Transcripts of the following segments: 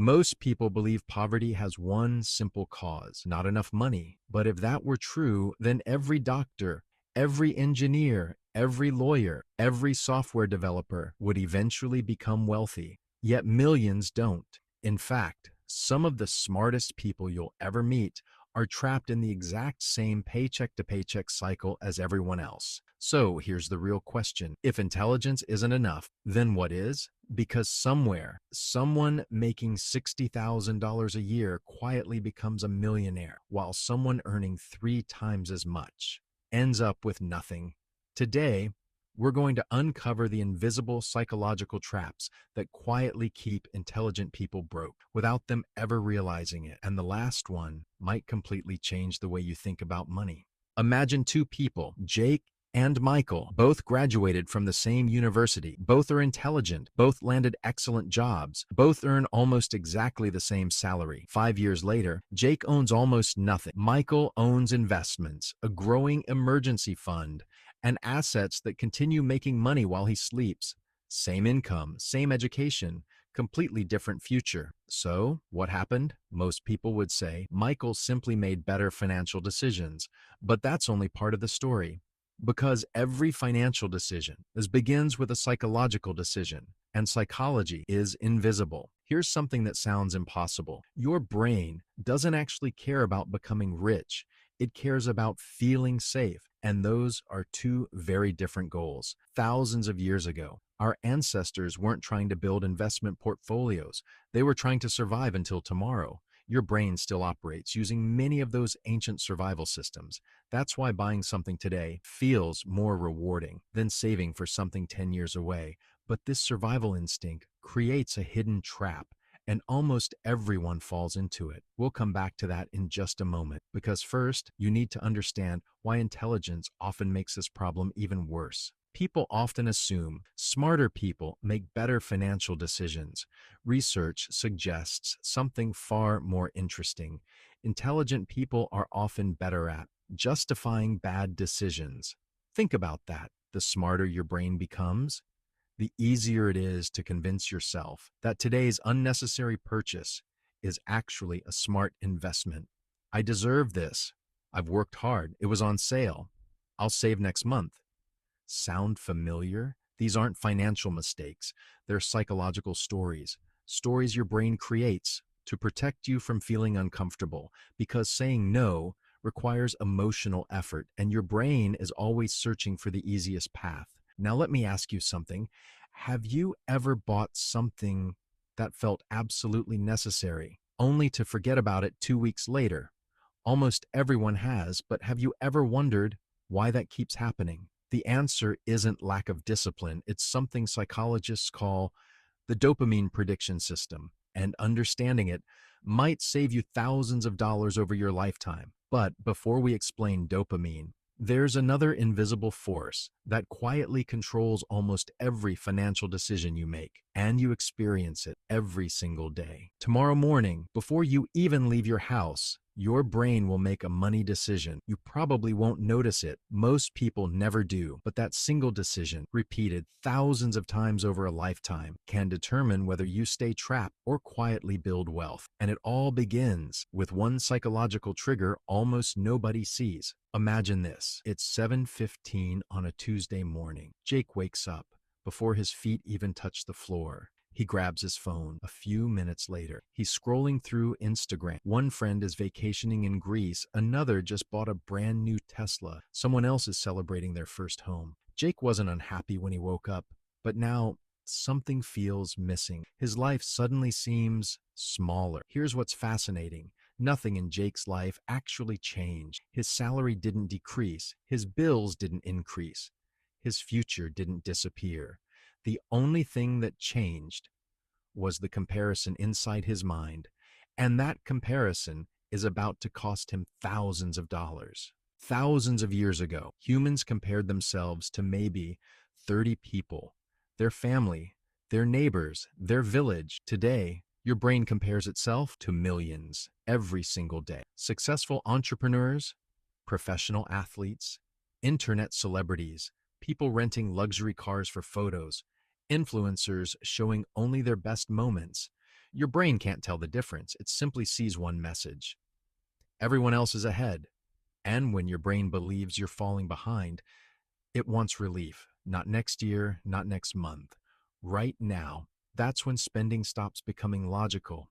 Most people believe poverty has one simple cause, not enough money. But if that were true, then every doctor, every engineer, every lawyer, every software developer would eventually become wealthy. Yet millions don't. In fact, some of the smartest people you'll ever meet are trapped in the exact same paycheck to paycheck cycle as everyone else. So here's the real question. If intelligence isn't enough, then what is? Because somewhere, someone making $60,000 a year quietly becomes a millionaire, while someone earning 3 times as much ends up with nothing. Today, we're going to uncover the invisible psychological traps that quietly keep intelligent people broke without them ever realizing it. And the last one might completely change the way you think about money. Imagine two people, Jake and Michael, both graduated from the same university. Both are intelligent. Both landed excellent jobs. Both earn almost exactly the same salary. 5 years later, Jake owns almost nothing. Michael owns investments, a growing emergency fund, and assets that continue making money while he sleeps. Same income, same education, completely different future. So, what happened? Most people would say Michael simply made better financial decisions. But that's only part of the story. Because every financial decision begins with a psychological decision, and psychology is invisible. Here's something that sounds impossible. Your brain doesn't actually care about becoming rich. It cares about feeling safe, and those are two very different goals. Thousands of years ago, our ancestors weren't trying to build investment portfolios. They were trying to survive until tomorrow. Your brain still operates using many of those ancient survival systems. That's why buying something today feels more rewarding than saving for something 10 years away. But this survival instinct creates a hidden trap, and almost everyone falls into it. We'll come back to that in just a moment, because first, you need to understand why intelligence often makes this problem even worse. People often assume smarter people make better financial decisions. Research suggests something far more interesting. Intelligent people are often better at justifying bad decisions. Think about that. The smarter your brain becomes, the easier it is to convince yourself that today's unnecessary purchase is actually a smart investment. I deserve this. I've worked hard. It was on sale. I'll save next month. Sound familiar? These aren't financial mistakes. They're psychological stories. Stories your brain creates to protect you from feeling uncomfortable, because saying no requires emotional effort, and your brain is always searching for the easiest path. Now, let me ask you something. Have you ever bought something that felt absolutely necessary, only to forget about it 2 weeks later? Almost everyone has, but have you ever wondered why that keeps happening? The answer isn't lack of discipline. It's something psychologists call the dopamine prediction system, and understanding it might save you thousands of dollars over your lifetime. But before we explain dopamine, there's another invisible force that quietly controls almost every financial decision you make, and you experience it every single day. Tomorrow morning, before you even leave your house, your brain will make a money decision. You probably won't notice it. Most people never do. But that single decision, repeated thousands of times over a lifetime, can determine whether you stay trapped or quietly build wealth. And it all begins with one psychological trigger almost nobody sees. Imagine this. It's 7:15 on a Tuesday morning. Jake wakes up before his feet even touch the floor. He grabs his phone. A few minutes later, he's scrolling through Instagram. One friend is vacationing in Greece. Another just bought a brand new Tesla. Someone else is celebrating their first home. Jake wasn't unhappy when he woke up, but now something feels missing. His life suddenly seems smaller. Here's what's fascinating. Nothing in Jake's life actually changed. His salary didn't decrease. His bills didn't increase. His future didn't disappear. The only thing that changed was the comparison inside his mind, and that comparison is about to cost him thousands of dollars. Thousands of years ago, humans compared themselves to maybe 30 people, their family, their neighbors, their village. Today, your brain compares itself to millions every single day. Successful entrepreneurs, professional athletes, internet celebrities, people renting luxury cars for photos, influencers showing only their best moments. Your brain can't tell the difference. It simply sees one message. Everyone else is ahead. And when your brain believes you're falling behind, it wants relief. Not next year, not next month. Right now. That's when spending stops becoming logical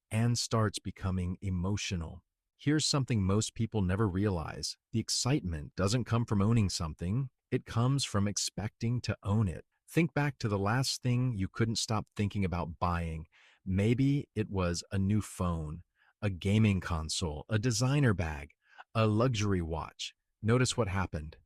and starts becoming emotional. Here's something most people never realize: the excitement doesn't come from owning something, it comes from expecting to own it. Think back to the last thing you couldn't stop thinking about buying. Maybe it was a new phone, a gaming console, a designer bag, a luxury watch. Notice what happened.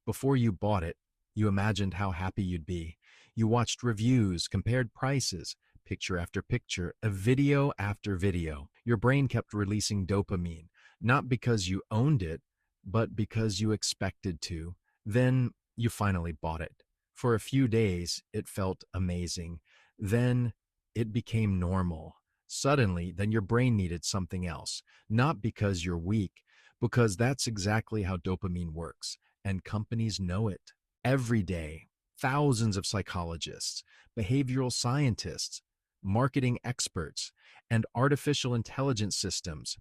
Before you bought it, you imagined how happy you'd be. You watched reviews, compared prices, picture after picture, a video after video. Your brain kept releasing dopamine, not because you owned it, but because you expected to. Then you finally bought it. For a few days, it felt amazing. Then it became normal. Suddenly, then your brain needed something else, not because you're weak, because that's exactly how dopamine works, and companies know it. Every day, thousands of psychologists, behavioral scientists, marketing experts, and artificial intelligence systems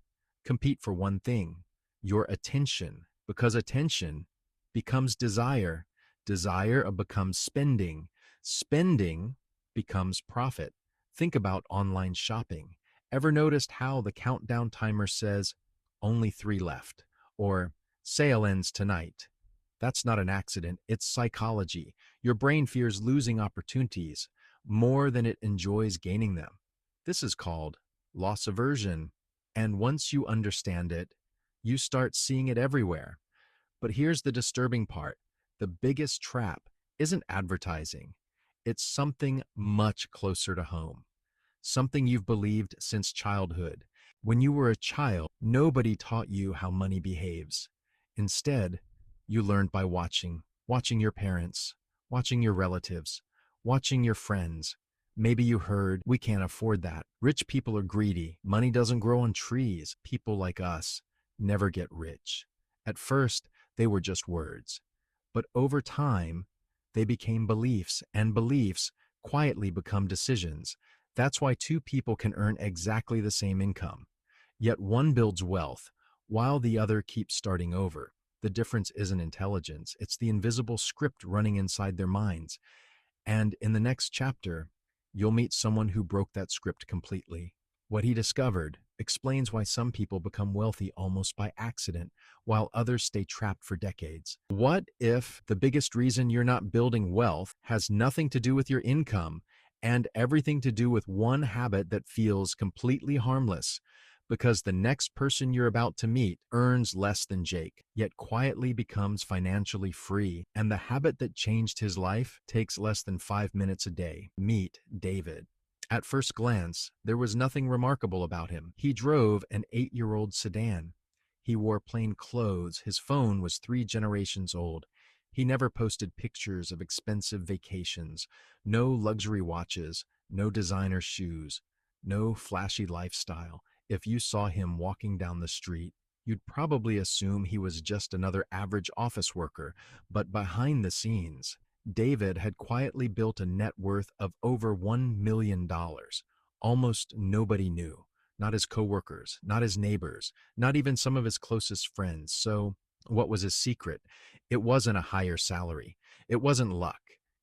compete for one thing: your attention, because attention becomes desire, desire becomes spending, spending becomes profit. Think about online shopping. Ever noticed how the countdown timer says only three left, or sale ends tonight? That's not an accident, it's psychology. Your brain fears losing opportunities more than it enjoys gaining them. This is called loss aversion. And once you understand it, you start seeing it everywhere. But here's the disturbing part: the biggest trap isn't advertising, it's something much closer to home, something you've believed since childhood. When you were a child, nobody taught you how money behaves. Instead, you learned by watching your parents, watching your relatives, watching your friends. Maybe you heard, "We can't afford that. Rich people are greedy. Money doesn't grow on trees. People like us never get rich." At first, they were just words. But over time, they became beliefs, and beliefs quietly become decisions. That's why two people can earn exactly the same income, yet one builds wealth while the other keeps starting over. The difference isn't intelligence, it's the invisible script running inside their minds. And in the next chapter, you'll meet someone who broke that script completely. What he discovered explains why some people become wealthy almost by accident, while others stay trapped for decades. What if the biggest reason you're not building wealth has nothing to do with your income and everything to do with one habit that feels completely harmless? Because the next person you're about to meet earns less than Jake, yet quietly becomes financially free. And the habit that changed his life takes less than 5 minutes a day. Meet David. At first glance, there was nothing remarkable about him. He drove an 8-year-old sedan. He wore plain clothes. His phone was 3 generations old. He never posted pictures of expensive vacations, no luxury watches, no designer shoes, no flashy lifestyle. If you saw him walking down the street, you'd probably assume he was just another average office worker. But behind the scenes, David had quietly built a net worth of over $1 million. Almost nobody knew. Not his coworkers, not his neighbors, not even some of his closest friends. So, what was his secret? It wasn't a higher salary. It wasn't luck.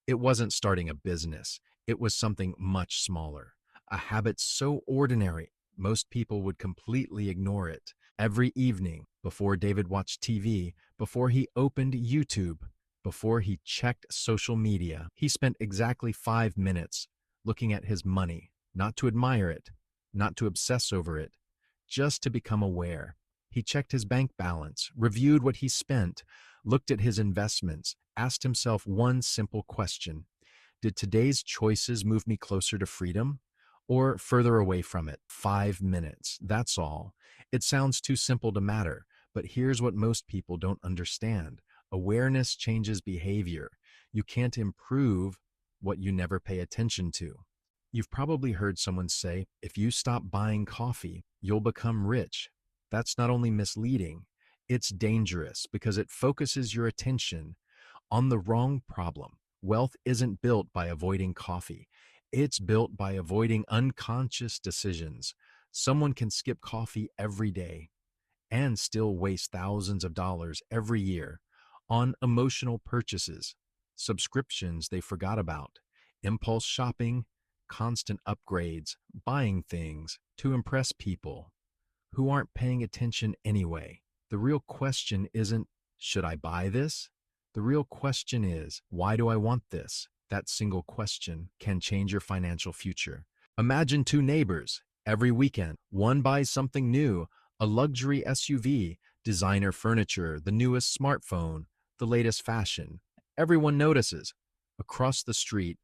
It wasn't starting a business. It was something much smaller. A habit so ordinary, most people would completely ignore it. Every evening, before David watched TV, before he opened YouTube, before he checked social media, he spent exactly 5 minutes looking at his money, not to admire it, not to obsess over it, just to become aware. He checked his bank balance, reviewed what he spent, looked at his investments, asked himself one simple question: did today's choices move me closer to freedom or further away from it? 5 minutes, that's all. It sounds too simple to matter, but here's what most people don't understand: awareness changes behavior. You can't improve what you never pay attention to. You've probably heard someone say, if you stop buying coffee, you'll become rich. That's not only misleading, it's dangerous because it focuses your attention on the wrong problem. Wealth isn't built by avoiding coffee. It's built by avoiding unconscious decisions. Someone can skip coffee every day and still waste thousands of dollars every year on emotional purchases, subscriptions they forgot about, impulse shopping, constant upgrades, buying things to impress people who aren't paying attention anyway. The real question isn't, should I buy this? The real question is, why do I want this? That single question can change your financial future. Imagine two neighbors. Every weekend, one buys something new, a luxury SUV, designer furniture, the newest smartphone, the latest fashion. Everyone notices. Across the street,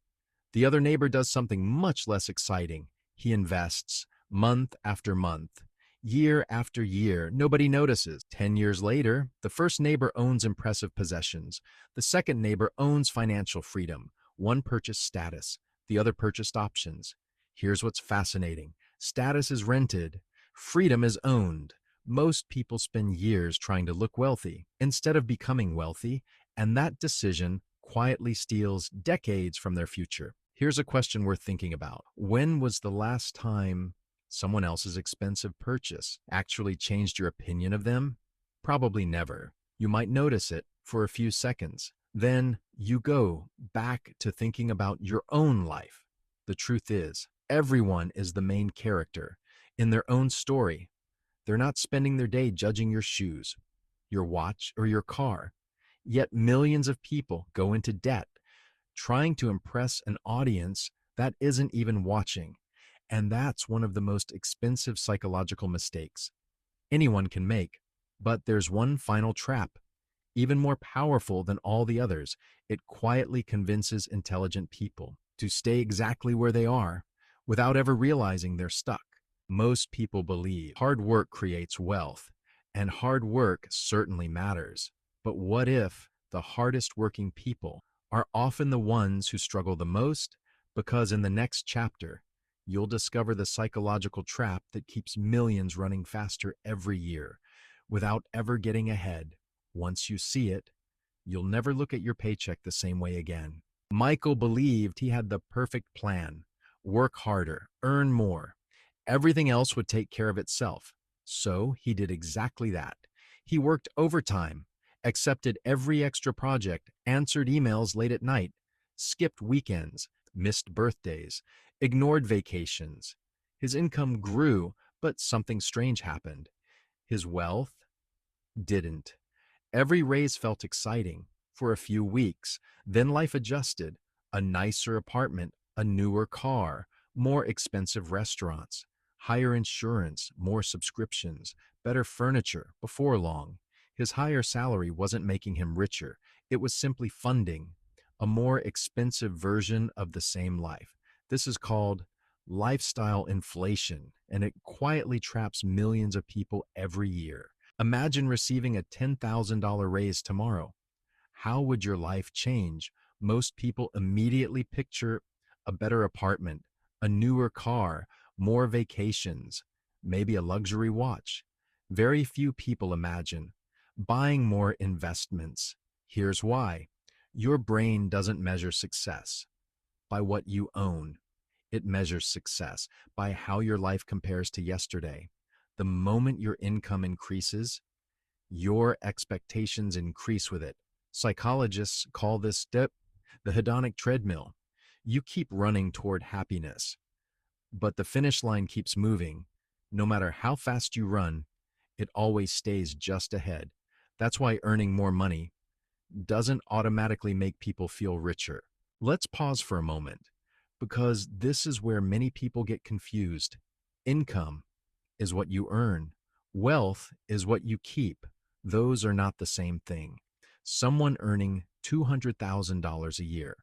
the other neighbor does something much less exciting. He invests month after month, year after year. Nobody notices. 10 years later, the first neighbor owns impressive possessions. The second neighbor owns financial freedom. One purchased status, the other purchased options. Here's what's fascinating. Status is rented, freedom is owned. Most people spend years trying to look wealthy instead of becoming wealthy, and that decision quietly steals decades from their future. Here's a question worth thinking about. When was the last time someone else's expensive purchase actually changed your opinion of them? Probably never. You might notice it for a few seconds. Then you go back to thinking about your own life. The truth is, everyone is the main character in their own story. They're not spending their day judging your shoes, your watch, or your car. Yet millions of people go into debt trying to impress an audience that isn't even watching. And that's one of the most expensive psychological mistakes anyone can make. But there's one final trap, even more powerful than all the others. It quietly convinces intelligent people to stay exactly where they are without ever realizing they're stuck. Most people believe hard work creates wealth, and hard work certainly matters. But what if the hardest working people are often the ones who struggle the most? Because in the next chapter, you'll discover the psychological trap that keeps millions running faster every year without ever getting ahead. Once you see it, you'll never look at your paycheck the same way again. Michael believed he had the perfect plan: work harder, earn more. Everything else would take care of itself. So he did exactly that. He worked overtime, accepted every extra project, answered emails late at night, skipped weekends, missed birthdays, ignored vacations. His income grew, but something strange happened. His wealth didn't. Every raise felt exciting for a few weeks. Then life adjusted. A nicer apartment, a newer car, more expensive restaurants, higher insurance, more subscriptions, better furniture. Before long, his higher salary wasn't making him richer. It was simply funding a more expensive version of the same life. This is called lifestyle inflation, and it quietly traps millions of people every year. Imagine receiving a $10,000 raise tomorrow. How would your life change? Most people immediately picture a better apartment, a newer car, more vacations, maybe a luxury watch. Very few people imagine buying more investments. Here's why. Your brain doesn't measure success by what you own. It measures success by how your life compares to yesterday. The moment your income increases, your expectations increase with it. Psychologists call this step the hedonic treadmill. You keep running toward happiness, but the finish line keeps moving. No matter how fast you run, it always stays just ahead. That's why earning more money doesn't automatically make people feel richer. Let's pause for a moment, because this is where many people get confused. Income is what you earn. Wealth is what you keep. Those are not the same thing. Someone earning $200,000 a year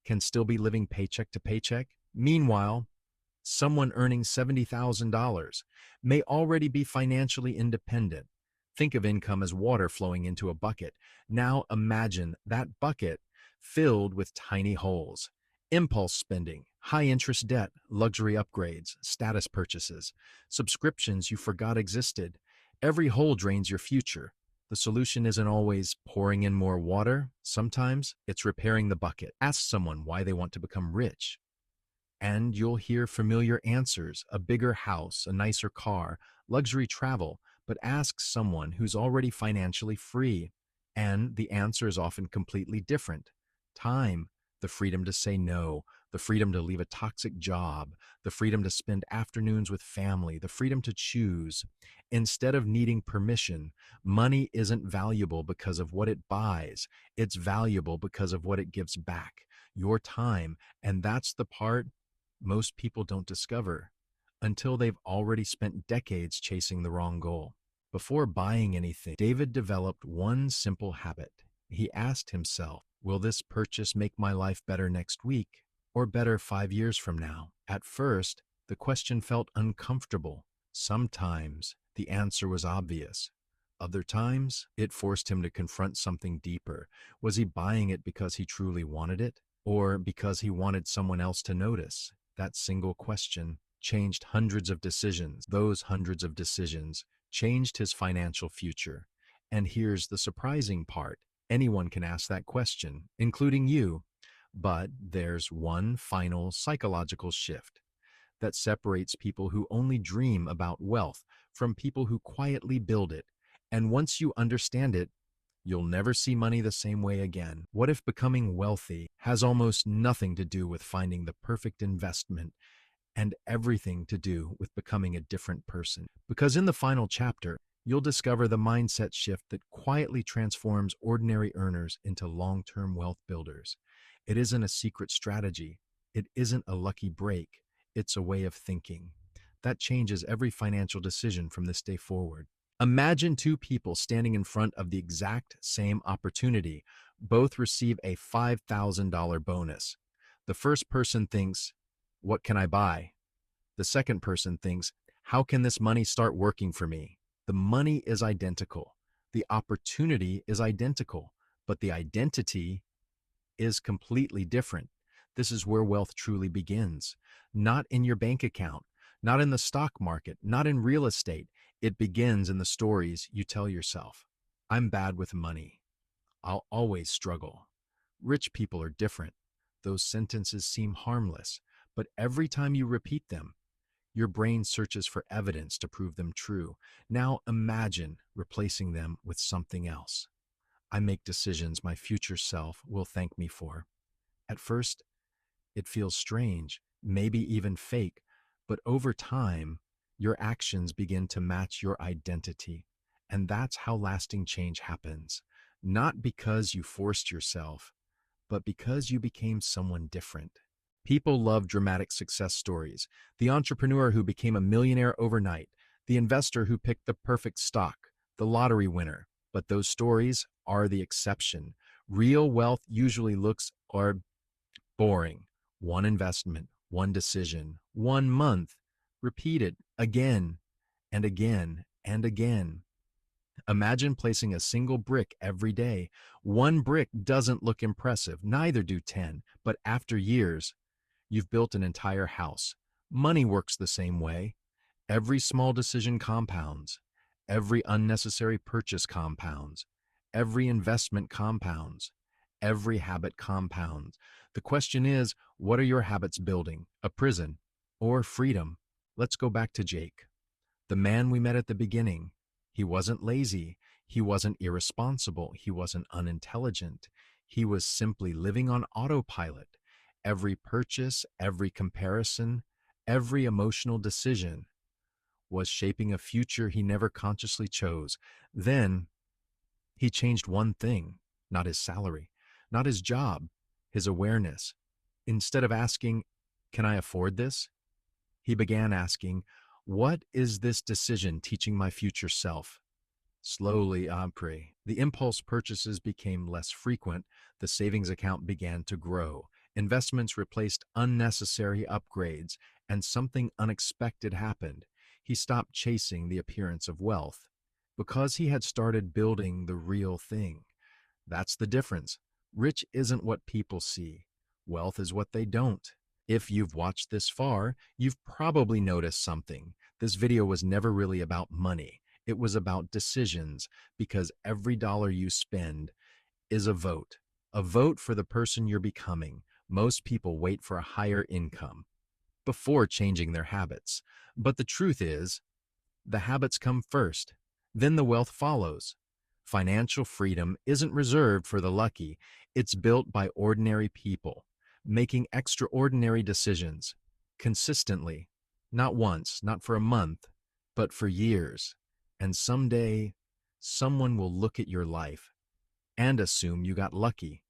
can still be living paycheck to paycheck. Meanwhile, someone earning $70,000 may already be financially independent. Think of income as water flowing into a bucket. Now imagine that bucket filled with tiny holes. Impulse spending, high interest debt, luxury upgrades, status purchases, subscriptions you forgot existed. Every hole drains your future. The solution isn't always pouring in more water. Sometimes it's repairing the bucket. Ask someone why they want to become rich. And you'll hear familiar answers: a bigger house, a nicer car, luxury travel. But ask someone who's already financially free, and the answer is often completely different. Time, the freedom to say no, the freedom to leave a toxic job, the freedom to spend afternoons with family, the freedom to choose. Instead of needing permission, money isn't valuable because of what it buys, it's valuable because of what it gives back: your time. And that's the part most people don't discover until they've already spent decades chasing the wrong goal. Before buying anything, David developed one simple habit. He asked himself, will this purchase make my life better next week or better 5 years from now? At first, the question felt uncomfortable. Sometimes the answer was obvious. Other times, it forced him to confront something deeper. Was he buying it because he truly wanted it, or because he wanted someone else to notice? That single question changed hundreds of decisions. Those hundreds of decisions changed his financial future. And here's the surprising part: anyone can ask that question, including you. But there's one final psychological shift that separates people who only dream about wealth from people who quietly build it. And once you understand it, you'll never see money the same way again. What if becoming wealthy has almost nothing to do with finding the perfect investment and everything to do with becoming a different person? Because in the final chapter, you'll discover the mindset shift that quietly transforms ordinary earners into long-term wealth builders. It isn't a secret strategy. It isn't a lucky break. It's a way of thinking that changes every financial decision from this day forward. Imagine two people standing in front of the exact same opportunity. Both receive a $5,000 bonus. The first person thinks, what can I buy? The second person thinks, how can this money start working for me? The money is identical. The opportunity is identical, but the identity is completely different. This is where wealth truly begins. Not in your bank account, not in the stock market, not in real estate. It begins in the stories you tell yourself. I'm bad with money. I'll always struggle. Rich people are different. Those sentences seem harmless, but every time you repeat them, your brain searches for evidence to prove them true. Now imagine replacing them with something else. I make decisions my future self will thank me for. At first, it feels strange, maybe even fake, but over time, your actions begin to match your identity. And that's how lasting change happens. Not because you forced yourself, but because you became someone different. People love dramatic success stories: the entrepreneur who became a millionaire overnight, the investor who picked the perfect stock, the lottery winner. But those stories are the exception. Real wealth usually looks or boring. One investment, one decision, 1 month, repeated again and again and again. Imagine placing a single brick every day. One brick doesn't look impressive, neither do 10, but after years, you've built an entire house. Money works the same way. Every small decision compounds. Every unnecessary purchase compounds. Every investment compounds. Every habit compounds. The question is, what are your habits building? A prison or freedom? Let's go back to Jake, the man we met at the beginning. He wasn't lazy. He wasn't irresponsible. He wasn't unintelligent. He was simply living on autopilot. Every purchase, every comparison, every emotional decision was shaping a future he never consciously chose. Then he changed one thing: not his salary, not his job, his awareness. Instead of asking, can I afford this? He began asking, what is this decision teaching my future self? Slowly, après, the impulse purchases became less frequent. The savings account began to grow. Investments replaced unnecessary upgrades, and something unexpected happened. He stopped chasing the appearance of wealth because he had started building the real thing. That's the difference. Rich isn't what people see. Wealth is what they don't. If you've watched this far, you've probably noticed something. This video was never really about money. It was about decisions, because every dollar you spend is a vote for the person you're becoming. Most people wait for a higher income. before changing their habits. But the truth is, the habits come first, then the wealth follows. Financial freedom isn't reserved for the lucky, it's built by ordinary people, making extraordinary decisions, consistently, not once, not for a month, but for years. And someday, someone will look at your life and assume you got lucky.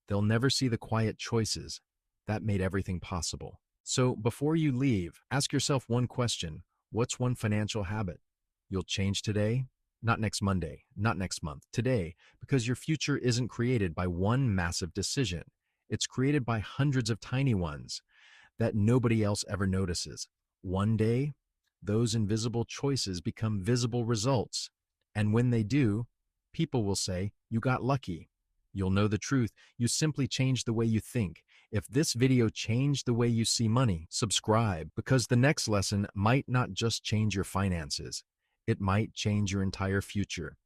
They'll never see the quiet choices that made everything possible. So before you leave, ask yourself one question. What's one financial habit you'll change today? Not next Monday, not next month, today, because your future isn't created by one massive decision. It's created by hundreds of tiny ones that nobody else ever notices. One day, those invisible choices become visible results. And when they do, people will say, "You got lucky." You'll know the truth. You simply changed the way you think. If this video changed the way you see money, subscribe, because the next lesson might not just change your finances. It might change your entire future.